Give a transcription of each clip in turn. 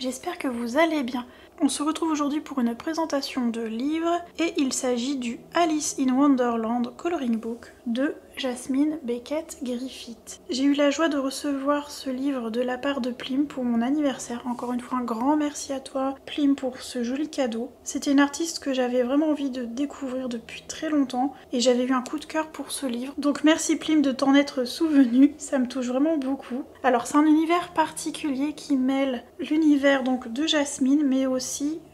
j'espère que vous allez bien. On se retrouve aujourd'hui pour une présentation de livre et il s'agit du Alice in Wonderland Coloring Book de Jasmine Beckett Griffith. J'ai eu la joie de recevoir ce livre de la part de Plim pour mon anniversaire. Encore une fois, un grand merci à toi Plim pour ce joli cadeau. C'était une artiste que j'avais vraiment envie de découvrir depuis très longtemps et j'avais eu un coup de cœur pour ce livre. Donc merci Plim de t'en être souvenu, ça me touche vraiment beaucoup. Alors c'est un univers particulier qui mêle l'univers donc de Jasmine mais aussi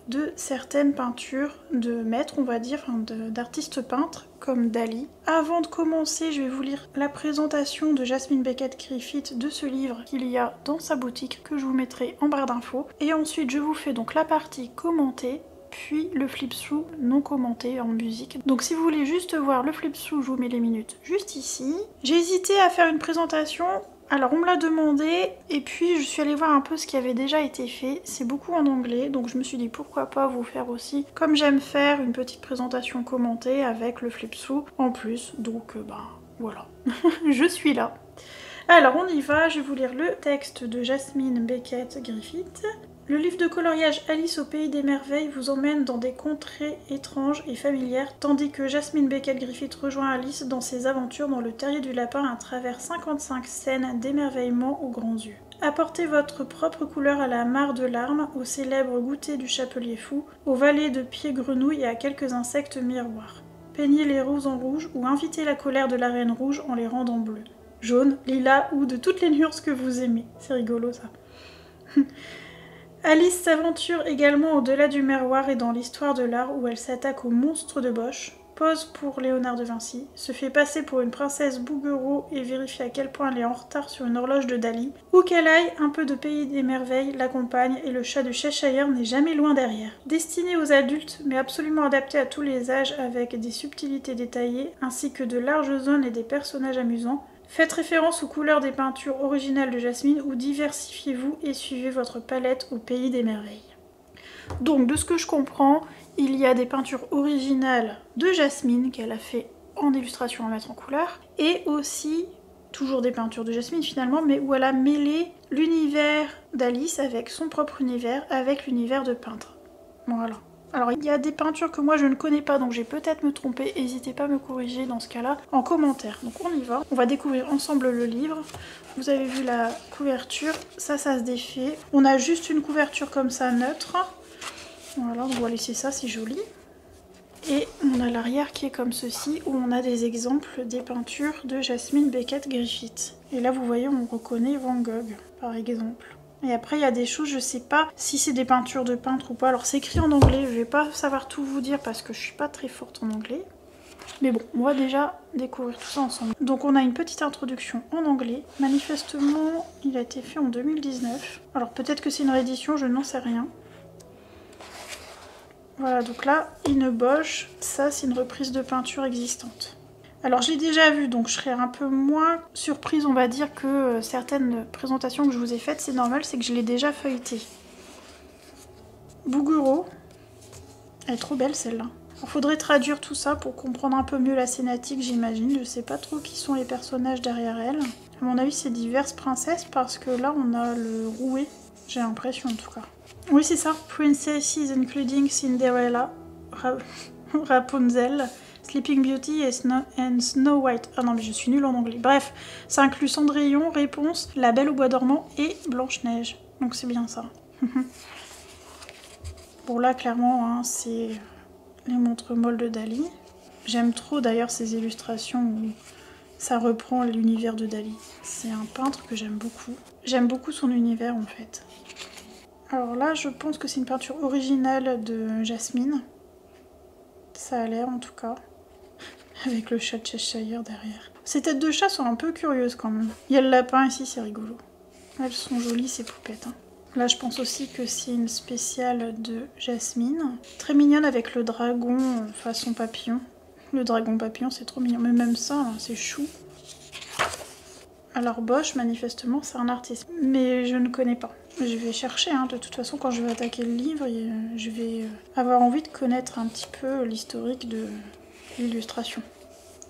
de certaines peintures de maîtres, on va dire, d'artistes peintres comme Dali. Avant de commencer, je vais vous lire la présentation de Jasmine Beckett Griffith de ce livre qu'il y a dans sa boutique que je vous mettrai en barre d'infos. Et ensuite, je vous fais donc la partie commentée, puis le flip-through non commenté en musique. Donc si vous voulez juste voir le flip-through, je vous mets les minutes juste ici. J'ai hésité à faire une présentation. Alors on me l'a demandé et puis je suis allée voir un peu ce qui avait déjà été fait. C'est beaucoup en anglais donc je me suis dit pourquoi pas vous faire aussi comme j'aime faire une petite présentation commentée avec le flip-through en plus. Donc voilà, je suis là. Alors on y va, je vais vous lire le texte de Jasmine Beckett Griffith. Le livre de coloriage Alice au pays des merveilles vous emmène dans des contrées étranges et familières, tandis que Jasmine Beckett Griffith rejoint Alice dans ses aventures dans le terrier du lapin à travers 55 scènes d'émerveillement aux grands yeux. Apportez votre propre couleur à la mare de larmes, au célèbre goûter du chapelier fou, aux vallées de pieds grenouilles et à quelques insectes miroirs. Peignez les roses en rouge ou invitez la colère de la reine rouge en les rendant bleues. Jaune, lilas ou de toutes les nuances que vous aimez. C'est rigolo ça. Alice s'aventure également au-delà du miroir et dans l'histoire de l'art où elle s'attaque au monstre de Bosch, pose pour Léonard de Vinci, se fait passer pour une princesse Bouguereau et vérifie à quel point elle est en retard sur une horloge de Dali. Où qu'elle aille, un peu de pays des merveilles l'accompagne et le chat de Cheshire n'est jamais loin derrière. Destiné aux adultes mais absolument adapté à tous les âges avec des subtilités détaillées ainsi que de larges zones et des personnages amusants, faites référence aux couleurs des peintures originales de Jasmine ou diversifiez-vous et suivez votre palette au pays des merveilles. Donc de ce que je comprends, il y a des peintures originales de Jasmine qu'elle a fait en illustration à mettre en couleur et aussi toujours des peintures de Jasmine finalement mais où elle a mêlé l'univers d'Alice avec son propre univers avec l'univers de peintre. Voilà. Alors il y a des peintures que moi je ne connais pas donc j'ai peut-être me tromper, n'hésitez pas à me corriger dans ce cas-là en commentaire. Donc on y va, on va découvrir ensemble le livre. Vous avez vu la couverture, ça se défait. On a juste une couverture comme ça neutre. Voilà, on va laisser ça, c'est joli. Et on a l'arrière qui est comme ceci où on a des exemples des peintures de Jasmine Beckett Griffith. Et là vous voyez on reconnaît Van Gogh par exemple. Et après il y a des choses, je sais pas si c'est des peintures de peintre ou pas. Alors c'est écrit en anglais, je vais pas savoir tout vous dire parce que je suis pas très forte en anglais. Mais bon, on va déjà découvrir tout ça ensemble. Donc on a une petite introduction en anglais. Manifestement, il a été fait en 2019. Alors peut-être que c'est une réédition, je n'en sais rien. Voilà, donc là, In Bosch, ça c'est une reprise de peinture existante. Alors je l'ai déjà vu, donc je serais un peu moins surprise, on va dire, que certaines présentations que je vous ai faites. C'est normal, c'est que je l'ai déjà feuilletée. Bouguereau. Elle est trop belle celle-là. Il faudrait traduire tout ça pour comprendre un peu mieux la scénatique, j'imagine. Je sais pas trop qui sont les personnages derrière elle. À mon avis, c'est diverses princesses parce que là, on a le rouet. J'ai l'impression en tout cas. Oui, c'est ça. Princesses including Cinderella, Rapunzel, Sleeping Beauty et Snow White. Ah non, mais je suis nulle en anglais. Bref, ça inclut Cendrillon, Réponse, La Belle au Bois dormant et Blanche-Neige. Donc c'est bien ça. Bon là, clairement, hein, c'est les montres molles de Dali. J'aime trop d'ailleurs ces illustrations où ça reprend l'univers de Dali. C'est un peintre que j'aime beaucoup. J'aime beaucoup son univers en fait. Alors là, je pense que c'est une peinture originale de Jasmine. Ça a l'air en tout cas. Avec le chat de Cheshire derrière. Ces têtes de chat sont un peu curieuses quand même. Il y a le lapin ici, c'est rigolo. Elles sont jolies ces poupettes. Hein. Là, je pense aussi que c'est une spéciale de Jasmine. Très mignonne avec le dragon façon papillon. Le dragon papillon, c'est trop mignon. Mais même ça, c'est chou. Alors Bosch, manifestement, c'est un artiste. Mais je ne connais pas. Je vais chercher, hein. De toute façon, quand je vais attaquer le livre, je vais avoir envie de connaître un petit peu l'historique de l'illustration.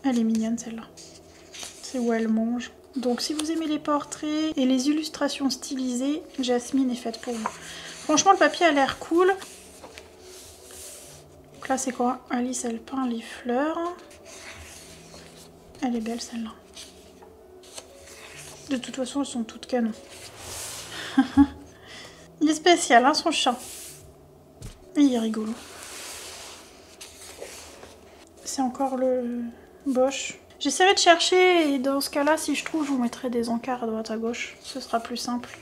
Elle est mignonne celle-là. C'est où elle mange. Donc si vous aimez les portraits et les illustrations stylisées, Jasmine est faite pour vous. Franchement, le papier a l'air cool. Donc là, c'est quoi? Alice, elle peint les fleurs. Elle est belle, celle-là. De toute façon, elles sont toutes canon. Il est spécial, hein, son chat. Et il est rigolo. C'est encore le Bosch. J'essaierai de chercher et dans ce cas-là, si je trouve, je vous mettrai des encarts à droite à gauche. Ce sera plus simple.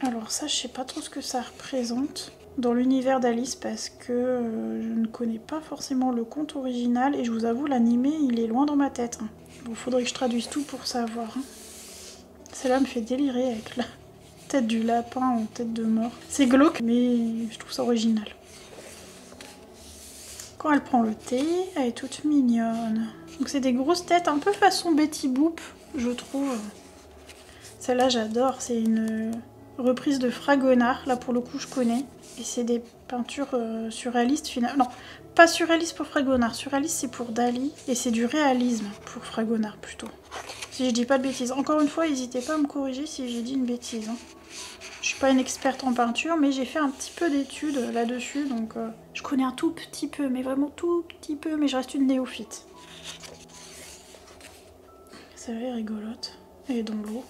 Alors ça, je sais pas trop ce que ça représente dans l'univers d'Alice parce que je ne connais pas forcément le conte original et je vous avoue, l'animé, il est loin dans ma tête. Bon, faudrait que je traduise tout pour savoir. Celle-là me fait délirer avec la tête du lapin en tête de mort. C'est glauque, mais je trouve ça original. Quand elle prend le thé, elle est toute mignonne. Donc c'est des grosses têtes, un peu façon Betty Boop, je trouve. Celle-là, j'adore. C'est une reprise de Fragonard. Là, pour le coup, je connais. Et c'est des peintures surréalistes, finalement. Non, pas surréaliste pour Fragonard. Surréaliste, c'est pour Dali. Et c'est du réalisme pour Fragonard, plutôt. Si je dis pas de bêtises. Encore une fois, n'hésitez pas à me corriger si j'ai dit une bêtise. Je suis pas une experte en peinture, mais j'ai fait un petit peu d'études là-dessus, donc je connais un tout petit peu, mais vraiment tout petit peu, mais je reste une néophyte. Celle-là est rigolote. Elle est dans l'eau.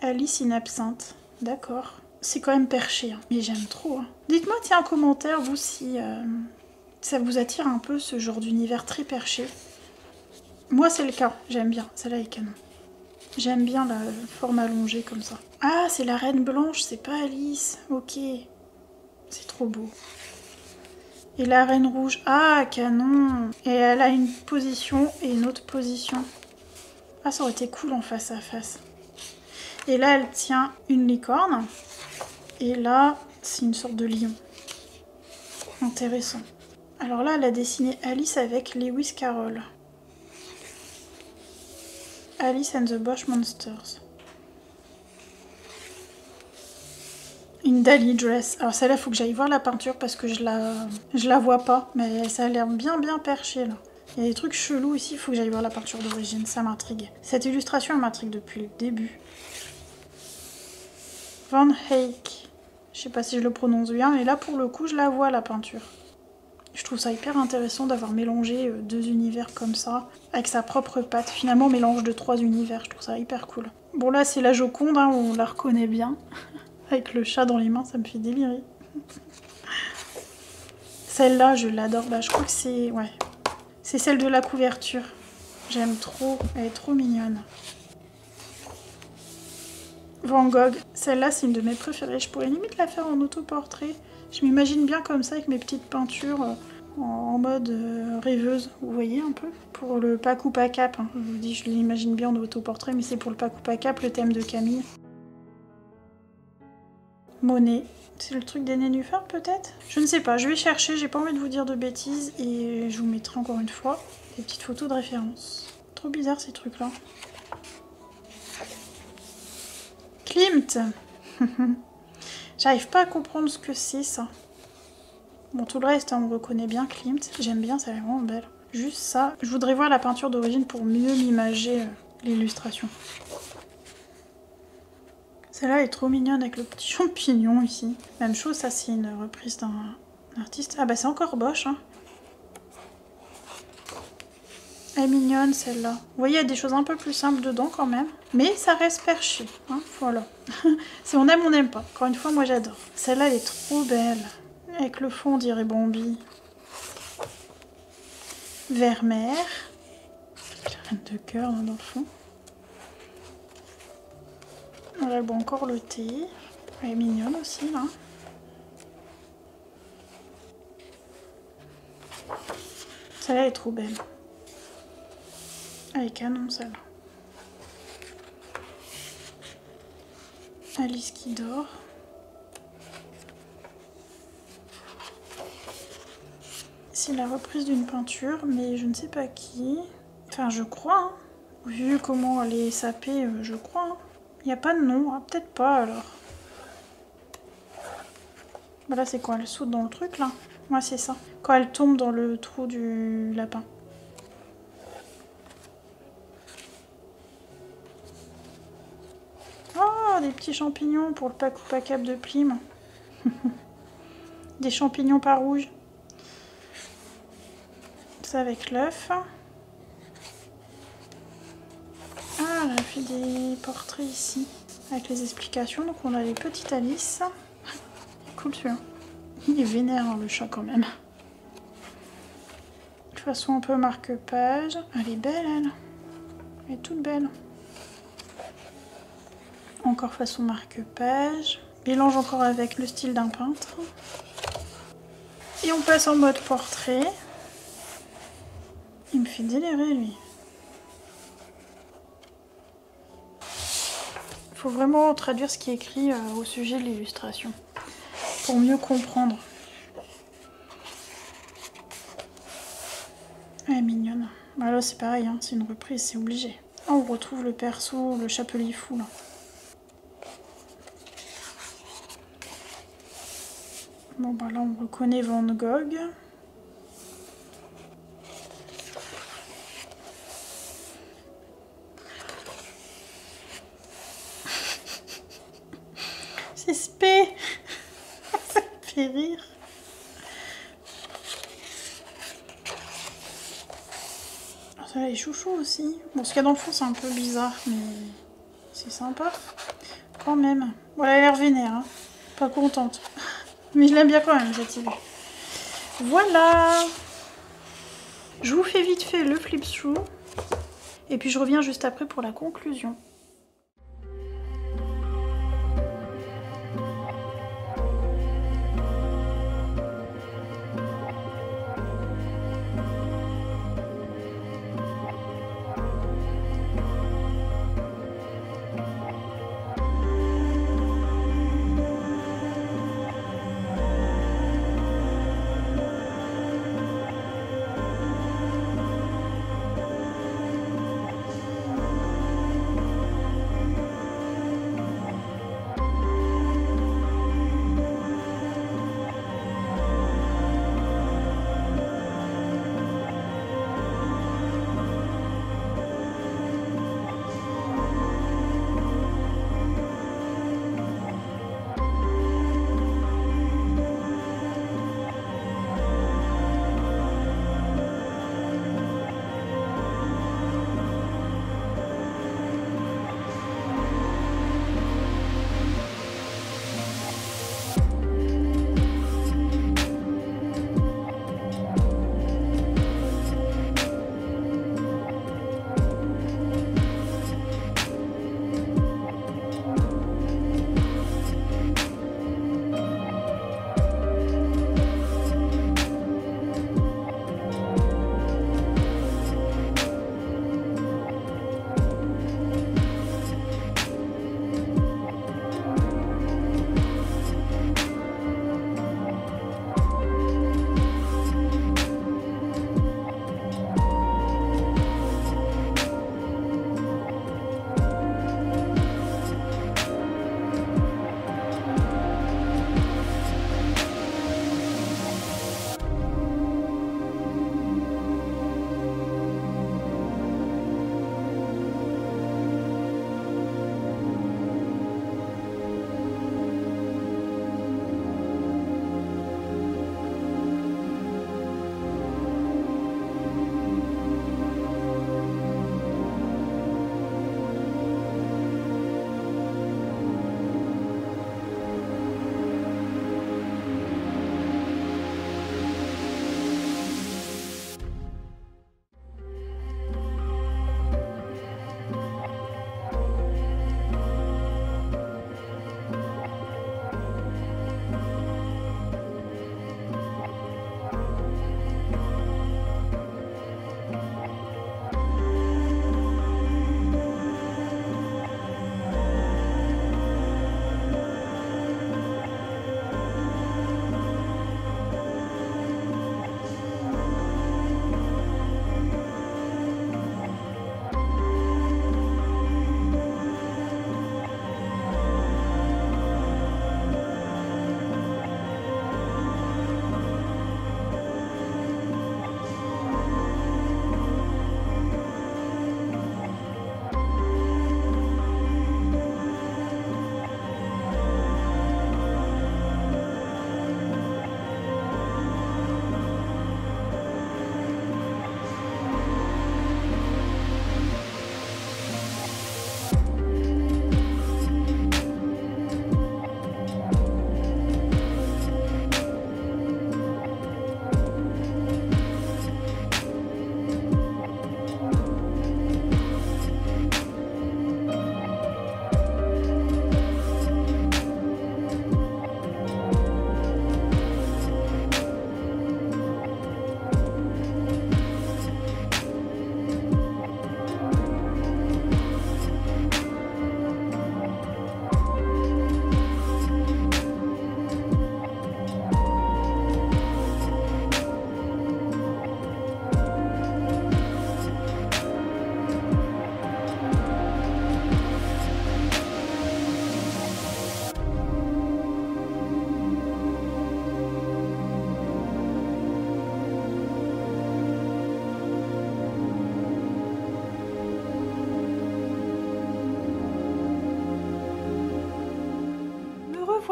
Alice in absinthe. D'accord. C'est quand même perché, hein. Mais j'aime trop. Hein. Dites-moi, tiens, en commentaire, vous, si ça vous attire un peu ce genre d'univers très perché. Moi, c'est le cas. J'aime bien. Celle-là est canon. J'aime bien la forme allongée comme ça. Ah, c'est la reine blanche, c'est pas Alice. Ok. C'est trop beau. Et la reine rouge. Ah, canon. Et elle a une position et une autre position. Ah, ça aurait été cool en face à face. Et là, elle tient une licorne. Et là, c'est une sorte de lion. Intéressant. Alors là, elle a dessiné Alice avec Lewis Carroll. Alice and the Bush Monsters. Une Dali dress. Alors celle-là, il faut que j'aille voir la peinture parce que je la vois pas. Mais ça a l'air bien perché là. Il y a des trucs chelous ici, il faut que j'aille voir la peinture d'origine. Ça m'intrigue. Cette illustration, elle m'intrigue depuis le début. Van Eyck. Je sais pas si je le prononce bien, mais là pour le coup, je la vois la peinture. Je trouve ça hyper intéressant d'avoir mélangé deux univers comme ça, avec sa propre patte. Finalement, mélange de 3 univers, je trouve ça hyper cool. Bon là, c'est la Joconde, hein, on la reconnaît bien. Avec le chat dans les mains, ça me fait délirer. Celle-là, je l'adore. Bah, je crois que c'est... Ouais. C'est celle de la couverture. J'aime trop. Elle est trop mignonne. Van Gogh. Celle-là, c'est une de mes préférées. Je pourrais limite la faire en autoportrait. Je m'imagine bien comme ça, avec mes petites peintures en mode rêveuse. Vous voyez un peu? Pour le Pac ou pas Cap. Hein. Je vous dis, je l'imagine bien en autoportrait, mais c'est pour le Pac ou pas Cap, le thème de Camille. Monet. C'est le truc des nénuphars peut-être? Je ne sais pas, je vais chercher, j'ai pas envie de vous dire de bêtises et je vous mettrai encore une fois des petites photos de référence. Trop bizarre ces trucs là. Klimt. J'arrive pas à comprendre ce que c'est ça. Bon tout le reste hein, on reconnaît bien Klimt, j'aime bien, ça a l'air vraiment belle. Juste ça, je voudrais voir la peinture d'origine pour mieux m'imager l'illustration. Celle-là est trop mignonne avec le petit champignon ici. Même chose, ça c'est une reprise d'un artiste. Ah bah c'est encore Bosch. Hein. Elle est mignonne celle-là. Vous voyez, il y a des choses un peu plus simples dedans quand même. Mais ça reste perché. Hein. Voilà. Si on aime, on n'aime pas. Encore une fois, moi j'adore. Celle-là, elle est trop belle. Avec le fond, on dirait Bambi. Vermeer. La reine de cœur dans le fond. Voilà, elle boit encore le thé. Elle est mignonne aussi, là. Celle-là est trop belle. Elle est canon, celle-là. Alice qui dort. C'est la reprise d'une peinture, mais je ne sais pas qui. Enfin, je crois, hein. Vu comment elle est sapée, je crois, hein. Il n'y a pas de nom, hein. Peut-être pas alors. Bah là c'est quoi? Elle saute dans le truc là? Ouais c'est ça. Quand elle tombe dans le trou du lapin. Oh Oh, des petits champignons pour le pack ou packable de Plim. Des champignons pas rouges. Ça avec l'œuf. Ah, elle a fait des portraits ici. Avec les explications. Donc on a les petites Alice. Cool celui-là. Il est vénère hein, le chat quand même. De façon un peu marque-page. Elle est belle elle. Elle est toute belle. Encore façon marque-page. Mélange encore avec le style d'un peintre. Et on passe en mode portrait. Il me fait délirer lui. Il faut vraiment traduire ce qui est écrit au sujet de l'illustration. Pour mieux comprendre. Elle est mignonne. Bah là c'est pareil, hein, c'est une reprise, c'est obligé. Ah, on retrouve le perso, le chapelier fou là. Bon bah là on reconnaît Van Gogh. C'est spé. Ça me fait rire. Ça est chouchou aussi. Bon, ce qu'il y a dans le fond c'est un peu bizarre, mais c'est sympa. Quand même. Bon, elle a l'air vénère, hein. Pas contente. Mais je l'aime bien quand même, cette idée. Voilà. Je vous fais vite fait le flip through. Et puis je reviens juste après pour la conclusion.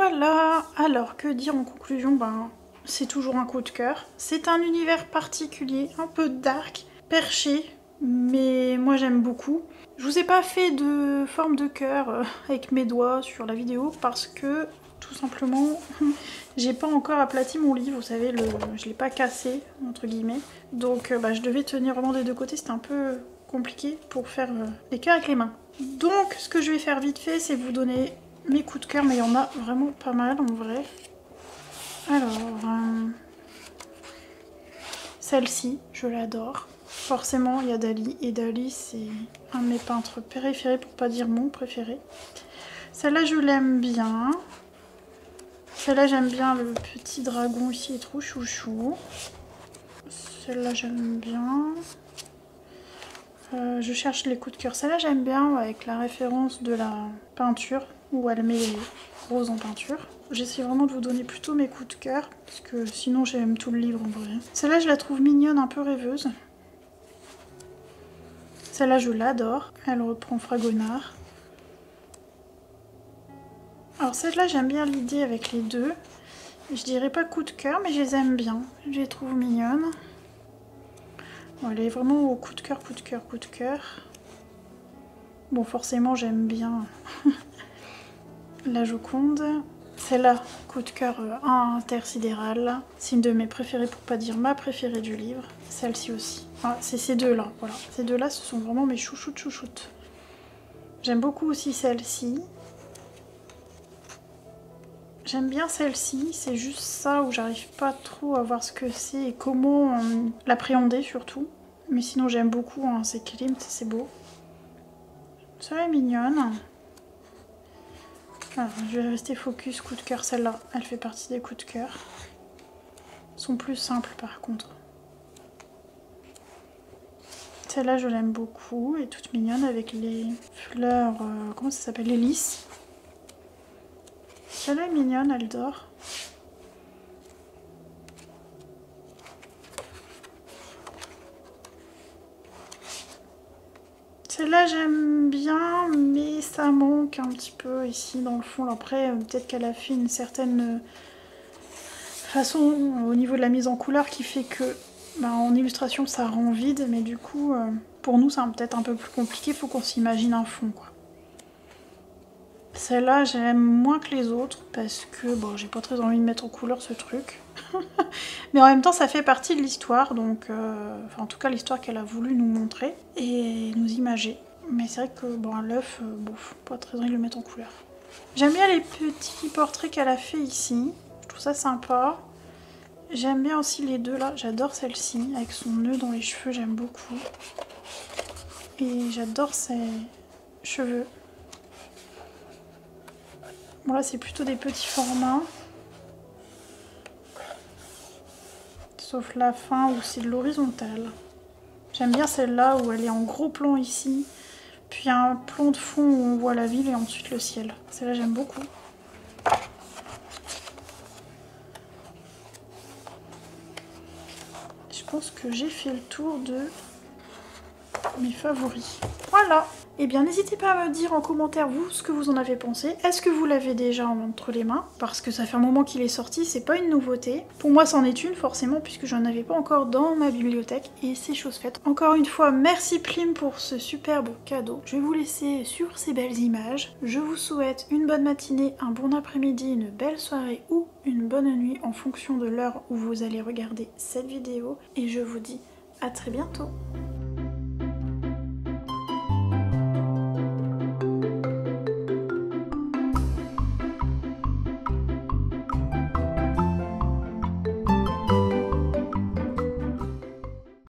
Voilà, alors que dire en conclusion, ben c'est toujours un coup de cœur. C'est un univers particulier, un peu dark, perché, mais moi j'aime beaucoup. Je vous ai pas fait de forme de cœur avec mes doigts sur la vidéo parce que tout simplement j'ai pas encore aplati mon livre, vous savez, je l'ai pas cassé entre guillemets. Donc je devais tenir vraiment des deux côtés, c'était un peu compliqué pour faire les cœurs avec les mains. Donc ce que je vais faire vite fait, c'est vous donner mes coups de cœur, mais il y en a vraiment pas mal en vrai. Alors, celle-ci, je l'adore. Forcément, il y a Dali, et Dali, c'est un de mes peintres préférés, pour pas dire mon préféré. Celle-là, je l'aime bien. Celle-là, j'aime bien le petit dragon ici, il est trop chouchou. Celle-là, j'aime bien. Je cherche les coups de cœur. Celle-là, j'aime bien avec la référence de la peinture, où elle met les roses en peinture. J'essaie vraiment de vous donner plutôt mes coups de cœur, parce que sinon j'aime tout le livre en vrai. Celle-là, je la trouve mignonne, un peu rêveuse. Celle-là, je l'adore. Elle reprend Fragonard. Alors celle-là, j'aime bien l'idée avec les deux. Je dirais pas coup de cœur, mais je les aime bien. Je les trouve mignonnes. Bon, elle est vraiment au coup de cœur, coup de cœur, coup de cœur. Bon, forcément, j'aime bien la Joconde. Celle-là, coup de cœur intersidéral. C'est une de mes préférées, pour pas dire ma préférée du livre. Celle-ci aussi. Ah, c'est ces deux-là, voilà. Ces deux-là, ce sont vraiment mes chouchoutes chouchoutes. J'aime beaucoup aussi celle-ci. J'aime bien celle-ci, c'est juste ça où j'arrive pas trop à voir ce que c'est et comment l'appréhender surtout. Mais sinon j'aime beaucoup, hein, c'est Klimt, c'est beau. Celle-là est mignonne. Alors, je vais rester focus, coup de cœur, celle-là, elle fait partie des coups de cœur. Elles sont plus simples par contre. Celle-là je l'aime beaucoup, elle est toute mignonne avec les fleurs, comment ça s'appelle, les lys. Celle-là est mignonne, elle dort. Celle-là j'aime bien, mais ça manque un petit peu ici dans le fond. Après, peut-être qu'elle a fait une certaine façon au niveau de la mise en couleur qui fait que en illustration ça rend vide, mais du coup pour nous c'est peut-être un peu plus compliqué, faut qu'on s'imagine un fond quoi. Celle-là j'aime moins que les autres parce que bon, j'ai pas très envie de mettre en couleur ce truc. Mais en même temps ça fait partie de l'histoire, donc enfin en tout cas l'histoire qu'elle a voulu nous montrer et nous imager. Mais c'est vrai que bon, l'œuf, bon, pas très envie de le mettre en couleur. J'aime bien les petits portraits qu'elle a fait ici, je trouve ça sympa. J'aime bien aussi les deux là, j'adore celle-ci avec son nœud dans les cheveux, j'aime beaucoup. Et j'adore ses cheveux. Bon là c'est plutôt des petits formats. Sauf la fin où c'est de l'horizontale. J'aime bien celle-là où elle est en gros plan ici. Puis un plan de fond où on voit la ville et ensuite le ciel. Celle-là j'aime beaucoup. Je pense que j'ai fait le tour de mes favoris. Voilà. Eh bien n'hésitez pas à me dire en commentaire vous ce que vous en avez pensé. Est-ce que vous l'avez déjà entre les mains? Parce que ça fait un moment qu'il est sorti, c'est pas une nouveauté. Pour moi c'en est une forcément puisque j'en avais pas encore dans ma bibliothèque et c'est chose faite. Encore une fois merci Plim pour ce superbe cadeau. Je vais vous laisser sur ces belles images. Je vous souhaite une bonne matinée, un bon après-midi, une belle soirée ou une bonne nuit en fonction de l'heure où vous allez regarder cette vidéo. Et je vous dis à très bientôt.